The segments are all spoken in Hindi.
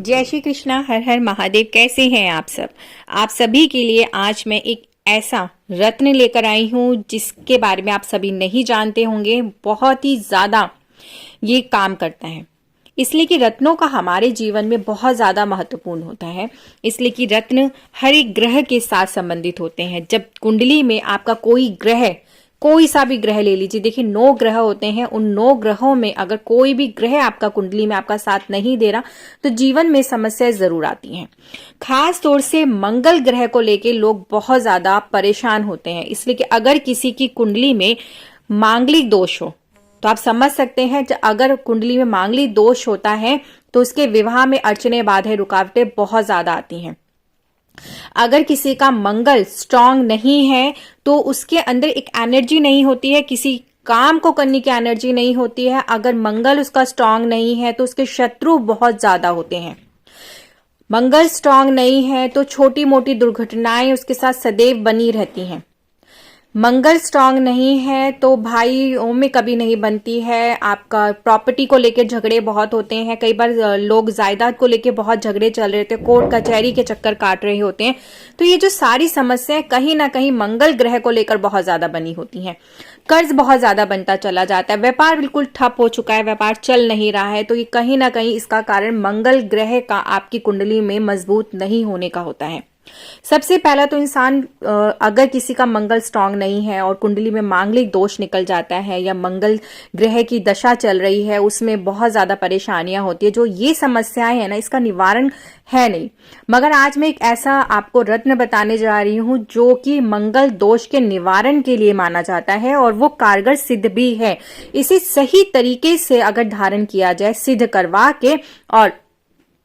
जय श्री कृष्णा। हर हर महादेव। कैसे हैं आप सब? आप सभी के लिए आज मैं एक ऐसा रत्न लेकर आई हूं जिसके बारे में आप सभी नहीं जानते होंगे। बहुत ही ज्यादा ये काम करता है, इसलिए कि रत्नों का हमारे जीवन में बहुत ज्यादा महत्वपूर्ण होता है। इसलिए कि रत्न हर एक ग्रह के साथ संबंधित होते हैं। जब कुंडली में आपका कोई सा भी ग्रह ले लीजिए, देखिए 9 ग्रह होते हैं। उन 9 ग्रहों में अगर कोई भी ग्रह आपका कुंडली में आपका साथ नहीं दे रहा तो जीवन में समस्याएं जरूर आती हैं। खास तौर से मंगल ग्रह को लेके लोग बहुत ज्यादा परेशान होते हैं। इसलिए कि अगर किसी की कुंडली में मांगलिक दोष हो तो आप समझ सकते हैं, अगर कुंडली में मांगलिक दोष होता है तो उसके विवाह में अड़चने, बाधाएं, रुकावटें बहुत ज्यादा आती हैं। अगर किसी का मंगल स्ट्रांग नहीं है तो उसके अंदर एक एनर्जी नहीं होती है, किसी काम को करने की एनर्जी नहीं होती है। अगर मंगल उसका स्ट्रांग नहीं है तो उसके शत्रु बहुत ज्यादा होते हैं। मंगल स्ट्रांग नहीं है तो छोटी मोटी दुर्घटनाएं उसके साथ सदैव बनी रहती हैं। मंगल स्ट्रांग नहीं है तो भाइयों में कभी नहीं बनती है। आपका प्रॉपर्टी को लेकर झगड़े बहुत होते हैं। कई बार लोग जायदाद को लेकर बहुत झगड़े चल रहे थे, कोर्ट कचहरी के चक्कर काट रहे होते हैं। तो ये जो सारी समस्याएं कहीं ना कहीं मंगल ग्रह को लेकर बहुत ज्यादा बनी होती हैं। कर्ज बहुत ज्यादा बनता चला जाता है, व्यापार बिल्कुल ठप हो चुका है, व्यापार चल नहीं रहा है। तो ये कहीं ना कहीं इसका कारण मंगल ग्रह का आपकी कुंडली में मजबूत नहीं होने का होता है। सबसे पहला तो इंसान अगर किसी का मंगल स्ट्रांग नहीं है और कुंडली में मांगलिक दोष निकल जाता है या मंगल ग्रह की दशा चल रही है, उसमें बहुत ज्यादा परेशानियां होती है। जो ये समस्याएं है ना, इसका निवारण है नहीं। मगर आज मैं एक ऐसा आपको रत्न बताने जा रही हूं जो कि मंगल दोष के निवारण के लिए माना जाता है और वो कारगर सिद्ध भी है। इसे सही तरीके से अगर धारण किया जाए, सिद्ध करवा के और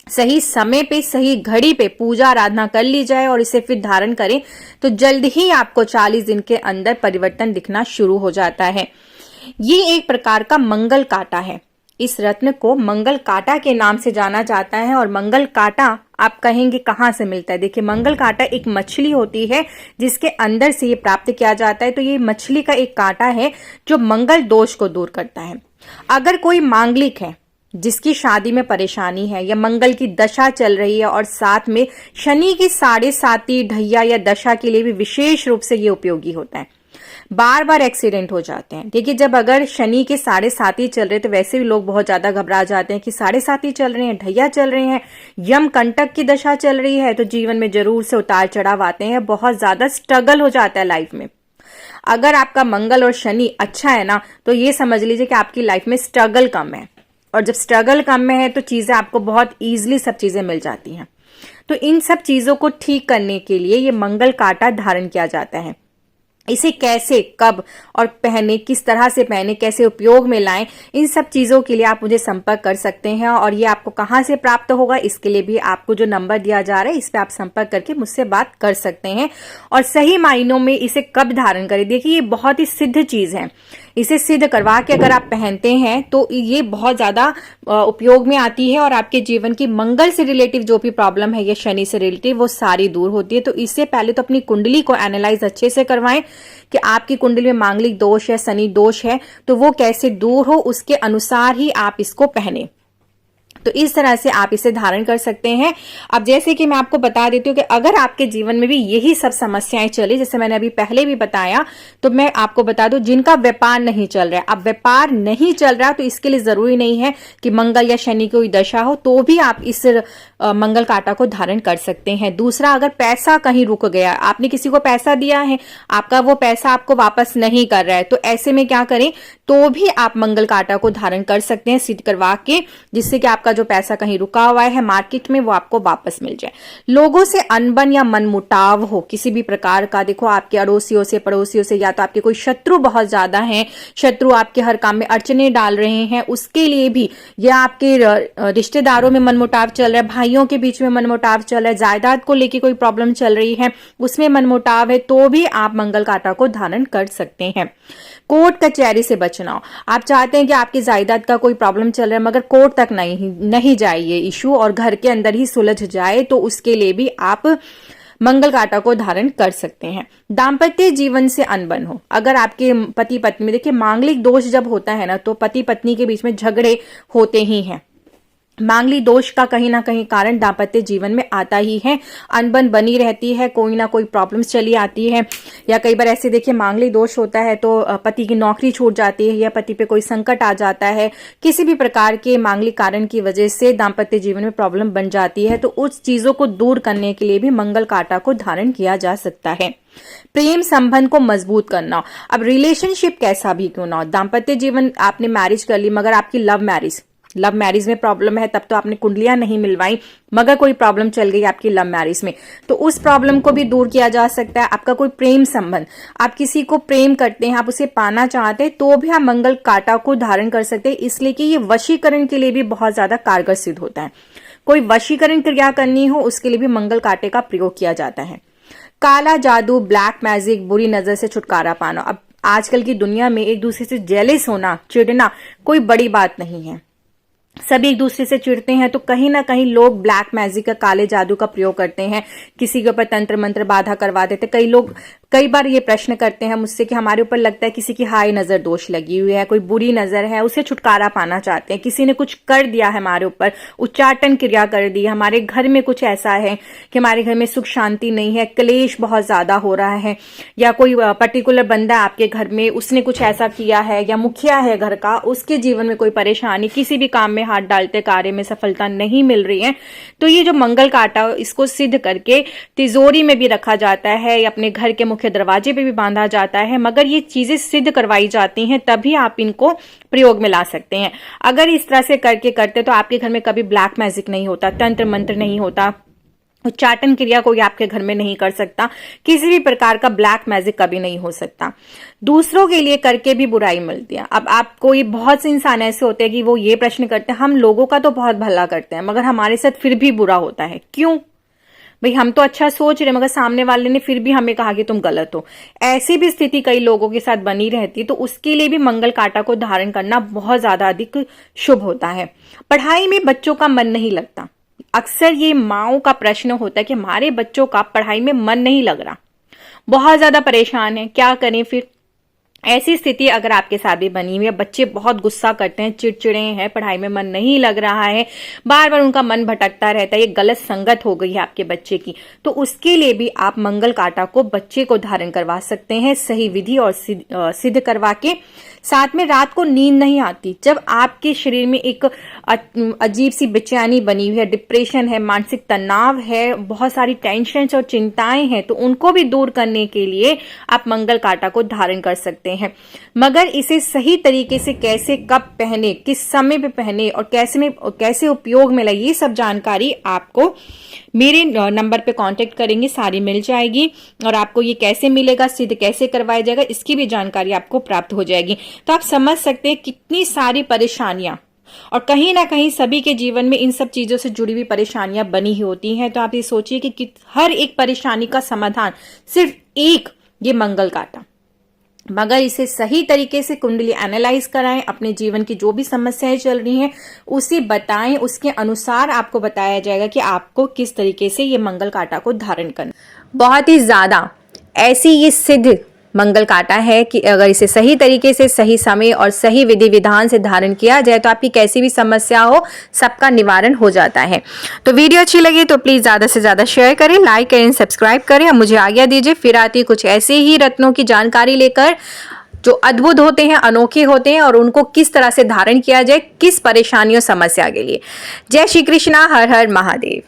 सही समय पे, सही घड़ी पे पूजा आराधना कर ली जाए और इसे फिर धारण करें तो जल्द ही आपको 40 दिन के अंदर परिवर्तन दिखना शुरू हो जाता है। ये एक प्रकार का मंगल कांटा है। इस रत्न को मंगल कांटा के नाम से जाना जाता है। और मंगल कांटा आप कहेंगे कहां से मिलता है? देखिए, मंगल कांटा एक मछली होती है जिसके अंदर से ये प्राप्त किया जाता है। तो ये मछली का एक कांटा है जो मंगल दोष को दूर करता है। अगर कोई मांगलिक है जिसकी शादी में परेशानी है या मंगल की दशा चल रही है और साथ में शनि की 7.5 ढैया या दशा के लिए भी विशेष रूप से ये उपयोगी होता है। बार बार एक्सीडेंट हो जाते हैं। देखिए, जब अगर शनि के 7.5 चल रहे तो वैसे भी लोग बहुत ज्यादा घबरा जाते हैं कि 7.5 चल रहे हैं, ढैया चल रहे हैं, यम कंटक की दशा चल रही है, तो जीवन में जरूर से उतार चढ़ाव आते हैं, बहुत ज्यादा स्ट्रगल हो जाता है लाइफ में। अगर आपका मंगल और शनि अच्छा है ना, तो ये समझ लीजिए कि आपकी लाइफ में स्ट्रगल कम है। और जब स्ट्रगल कम में है तो चीजें आपको बहुत इजीली सब चीजें मिल जाती हैं। तो इन सब चीजों को ठीक करने के लिए ये मंगल कांटा धारण किया जाता है। इसे कैसे, कब और पहने, किस तरह से पहने, कैसे उपयोग में लाएं, इन सब चीजों के लिए आप मुझे संपर्क कर सकते हैं। और ये आपको कहां से प्राप्त होगा, इसके लिए भी आपको जो नंबर दिया जा रहा है इस पे आप संपर्क करके मुझसे बात कर सकते हैं। और सही मायनों में इसे कब धारण करें, देखिए ये बहुत ही सिद्ध चीज है। इसे सिद्ध करवा के अगर आप पहनते हैं तो ये बहुत ज्यादा उपयोग में आती है और आपके जीवन की मंगल से रिलेटिव जो भी प्रॉब्लम है या शनि से रिलेटिव वो सारी दूर होती है। तो इससे पहले तो अपनी कुंडली को एनालाइज अच्छे से करवाएं कि आपकी कुंडली में मांगलिक दोष है, शनि दोष है, तो वो कैसे दूर हो, उसके अनुसार ही आप इसको पहने। तो इस तरह से आप इसे धारण कर सकते हैं। अब जैसे कि मैं आपको बता देती हूँ कि अगर आपके जीवन में भी यही सब समस्याएं चली, जैसे मैंने अभी पहले भी बताया, तो मैं आपको बता दूं जिनका व्यापार नहीं चल रहा है। अब व्यापार नहीं चल रहा तो इसके लिए जरूरी नहीं है कि मंगल या शनि की कोई दशा हो, तो भी आप इस मंगल कांटा को धारण कर सकते हैं। दूसरा, अगर पैसा कहीं रुक गया, आपने किसी को पैसा दिया है, आपका वो पैसा आपको वापस नहीं कर रहा है, तो ऐसे में क्या करें, तो भी आप मंगल कांटा को धारण कर सकते हैं सिद्ध करवा के, जिससे कि आपका जो पैसा कहीं रुका हुआ है मार्केट में वो आपको वापस मिल जाए। लोगों से अनबन या मनमुटाव हो किसी भी प्रकार का, देखो आपके अड़ोसियों से, पड़ोसियों से, या तो आपके कोई शत्रु बहुत ज्यादा हैं, शत्रु आपके हर काम में अड़चने डाल रहे हैं, उसके लिए भी, या आपके रिश्तेदारों में मनमुटाव चल रहा है, भाइयों के बीच में मनमुटाव चल रहा है, जायदाद को लेकर कोई प्रॉब्लम चल रही है, उसमें मनमुटाव है, तो भी आप मंगल कांटा को धारण कर सकते हैं। कोर्ट कचहरी से बचना हो, आप चाहते हैं कि आपकी जायदाद का कोई प्रॉब्लम चल रहा है मगर कोर्ट तक नहीं जाए ये इशू और घर के अंदर ही सुलझ जाए, तो उसके लिए भी आप मंगल कांटा को धारण कर सकते हैं। दाम्पत्य जीवन से अनबन हो, अगर आपके पति पत्नी में, देखिए मांगलिक दोष जब होता है ना तो पति पत्नी के बीच में झगड़े होते ही हैं। मांगलिक दोष का कहीं ना कहीं कारण दाम्पत्य जीवन में आता ही है, अनबन बनी रहती है, कोई ना कोई प्रॉब्लम्स चली आती है, या कई बार ऐसे देखिए मांगलिक दोष होता है तो पति की नौकरी छूट जाती है या पति पे कोई संकट आ जाता है, किसी भी प्रकार के मांगलिक कारण की वजह से दाम्पत्य जीवन में प्रॉब्लम बन जाती है, तो उस चीजों को दूर करने के लिए भी मंगल कांटा को धारण किया जा सकता है। प्रेम संबंध को मजबूत करना, अब रिलेशनशिप कैसा भी क्यों ना हो, दाम्पत्य जीवन आपने मैरिज कर ली मगर आपकी लव मैरिज में प्रॉब्लम है, तब तो आपने कुंडलियां नहीं मिलवाई मगर कोई प्रॉब्लम चल गई आपकी लव मैरिज में, तो उस प्रॉब्लम को भी दूर किया जा सकता है। आपका कोई प्रेम संबंध, आप किसी को प्रेम करते हैं, आप उसे पाना चाहते हैं, तो भी आप मंगल कांटा को धारण कर सकते हैं, इसलिए कि ये वशीकरण के लिए भी बहुत ज्यादा कारगर सिद्ध होता है। कोई वशीकरण क्रिया करनी हो उसके लिए भी मंगल कांटे का प्रयोग किया जाता है। काला जादू, ब्लैक मैजिक, बुरी नजर से छुटकारा पाना, अब आजकल की दुनिया में एक दूसरे से जेलस होना, चिढ़ना कोई बड़ी बात नहीं है, सभी एक दूसरे से चिढ़ते हैं, तो कहीं ना कहीं लोग ब्लैक मैजिक का, काले जादू का प्रयोग करते हैं, किसी के ऊपर तंत्र मंत्र बाधा करवा देते। कई लोग कई बार ये प्रश्न करते हैं मुझसे कि हमारे ऊपर लगता है किसी की हाय नजर दोष लगी हुई है, कोई बुरी नजर है, उसे छुटकारा पाना चाहते हैं, किसी ने कुछ कर दिया है हमारे ऊपर, उच्चाटन क्रिया कर दी, हमारे घर में कुछ ऐसा है कि हमारे घर में सुख शांति नहीं है, क्लेश बहुत ज्यादा हो रहा है, या कोई पर्टिकुलर बंदा आपके घर में उसने कुछ ऐसा किया है, या मुखिया है घर का, उसके जीवन में कोई परेशानी, किसी भी काम में हाथ डालते कार्य में सफलता नहीं मिल रही है, तो ये जो मंगल कांटा इसको सिद्ध करके तिजोरी में भी रखा जाता है या अपने घर के मुख्य दरवाजे पे भी बांधा जाता है, मगर ये चीजें सिद्ध करवाई जाती हैं तभी आप इनको प्रयोग में ला सकते हैं। अगर इस तरह से करके करते तो आपके घर में कभी ब्लैक मैजिक नहीं होता, तंत्र मंत्र नहीं होता, उच्चाटन क्रिया कोई आपके घर में नहीं कर सकता, किसी भी प्रकार का ब्लैक मैजिक कभी नहीं हो सकता। दूसरों के लिए करके भी बुराई मिलती है। अब आप कोई बहुत से इंसान ऐसे होते हैं कि वो ये प्रश्न करते हैं, हम लोगों का तो बहुत भला करते हैं मगर हमारे साथ फिर भी बुरा होता है, क्यों भाई? हम तो अच्छा सोच रहे मगर सामने वाले ने फिर भी हमें कहा कि तुम गलत हो। ऐसी भी स्थिति कई लोगों के साथ बनी रहती है, तो उसके लिए भी मंगल कांटा को धारण करना बहुत ज्यादा अधिक शुभ होता है। पढ़ाई में बच्चों का मन नहीं लगता, अक्सर ये माओ का प्रश्न होता है कि हमारे बच्चों का पढ़ाई में मन नहीं लग रहा, बहुत ज्यादा परेशान है, क्या करें फिर? ऐसी स्थिति अगर आपके साथ भी बनी हुई है, बच्चे बहुत गुस्सा करते हैं, चिड़चिड़े हैं, पढ़ाई में मन नहीं लग रहा है, बार बार उनका मन भटकता रहता है, ये गलत संगत हो गई है आपके बच्चे की, तो उसके लिए भी आप मंगल कांटा को बच्चे को धारण करवा सकते हैं सही विधि और सिद्ध करवा के। साथ में रात को नींद नहीं आती, जब आपके शरीर में एक अजीब सी बेचैनी बनी हुई है, डिप्रेशन है, मानसिक तनाव है, बहुत सारी टेंशन और चिंताएं हैं, तो उनको भी दूर करने के लिए आप मंगल कांटा को धारण कर सकते हैं। मगर इसे सही तरीके से कैसे, कब पहने, किस समय पे पहने और कैसे उपयोग में लाए, ये सब जानकारी आपको मेरे नंबर पे कांटेक्ट करेंगे, सारी मिल जाएगी, और आपको ये कैसे मिलेगा, सिद्ध कैसे करवाया जाएगा, इसकी भी जानकारी आपको प्राप्त हो जाएगी। तो आप समझ सकते हैं कितनी सारी परेशानियां, और कहीं ना कहीं सभी के जीवन में इन सब चीजों से जुड़ी हुई परेशानियां बनी ही होती हैं। तो आप ये सोचिए कि हर एक परेशानी का समाधान सिर्फ एक ये मंगल कांटा, मगर इसे सही तरीके से कुंडली एनालाइज कराएं, अपने जीवन की जो भी समस्याएं चल रही हैं उसे बताएं, उसके अनुसार आपको बताया जाएगा कि आपको किस तरीके से ये मंगल कांटा को धारण करना। बहुत ही ज्यादा ऐसी ये सिद्ध मंगल कांटा है कि अगर इसे सही तरीके से, सही समय और सही विधि विधान से धारण किया जाए तो आपकी कैसी भी समस्या हो सबका निवारण हो जाता है। तो वीडियो अच्छी लगी तो प्लीज ज्यादा से ज्यादा शेयर करें, लाइक करें, सब्सक्राइब करें, और मुझे आज्ञा दीजिए। फिर आती कुछ ऐसे ही रत्नों की जानकारी लेकर जो अद्भुत होते हैं, अनोखे होते हैं, और उनको किस तरह से धारण किया जाए, किस परेशानियों समस्या के लिए। जय श्री कृष्णा, हर हर महादेव।